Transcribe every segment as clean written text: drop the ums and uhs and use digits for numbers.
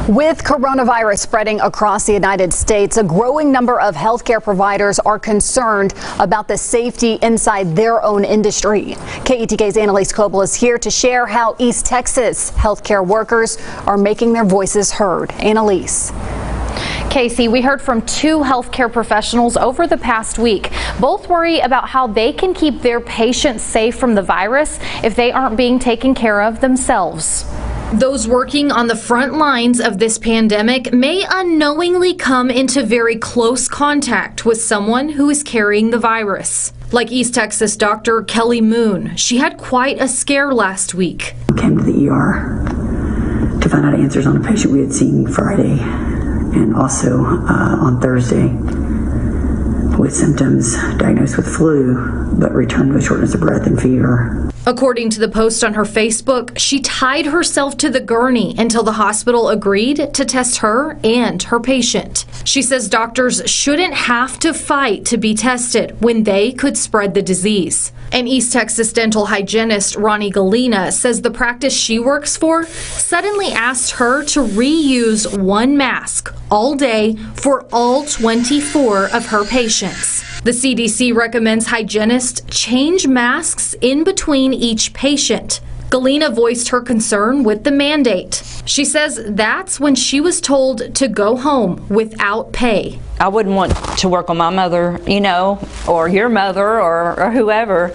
With coronavirus spreading across the United States, a growing number of healthcare providers are concerned about the safety inside their own industry. KETK's Annalise Coble is here to share how East Texas healthcare workers are making their voices heard. Annalise. Casey, we heard from two healthcare professionals over the past week. Both worry about how they can keep their patients safe from the virus if they aren't being taken care of themselves. Those working on the front lines of this pandemic may unknowingly come into very close contact with someone who is carrying the virus. Like East Texas doctor Kelly Moon, she had quite a scare last week. Came to the ER to find out answers on a patient we had seen Friday and also on Thursday with symptoms diagnosed with flu, but returned with shortness of breath and fever. According to the post on her Facebook, she tied herself to the gurney until the hospital agreed to test her and her patient. She says doctors shouldn't have to fight to be tested when they could spread the disease. And East Texas dental hygienist Ronnie Galena says the practice she works for suddenly asked her to reuse one mask all day for all 24 of her patients. The CDC recommends hygienists change masks in between each patient. Galena voiced her concern with the mandate. She says that's when she was told to go home without pay. I wouldn't want to work on my mother, or your mother or whoever,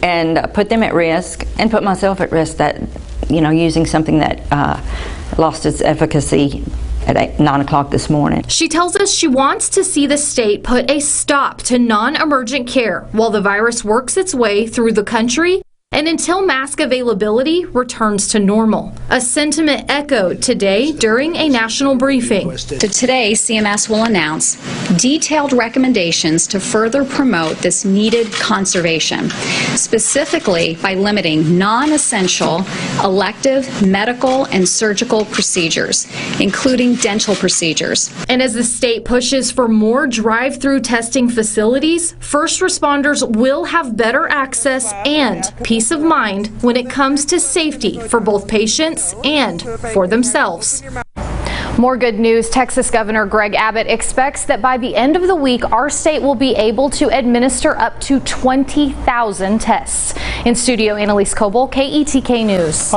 and put them at risk and put myself at risk that, using something that lost its efficacy at 9 o'clock this morning. She tells us she wants to see the state put a stop to non-emergent care while the virus works its way through the country and until mask availability returns to normal. A sentiment echoed today during a national briefing. So today, CMS will announce detailed recommendations to further promote this needed conservation, specifically by limiting non-essential elective medical and surgical procedures, including dental procedures. And as the state pushes for more drive-through testing facilities, first responders will have better access and peace of mind when it comes to safety for both patients and for themselves. More good news. Texas Governor Greg Abbott expects that by the end of the week, our state will be able to administer up to 20,000 tests. In studio, Annalise Coble, KETK News.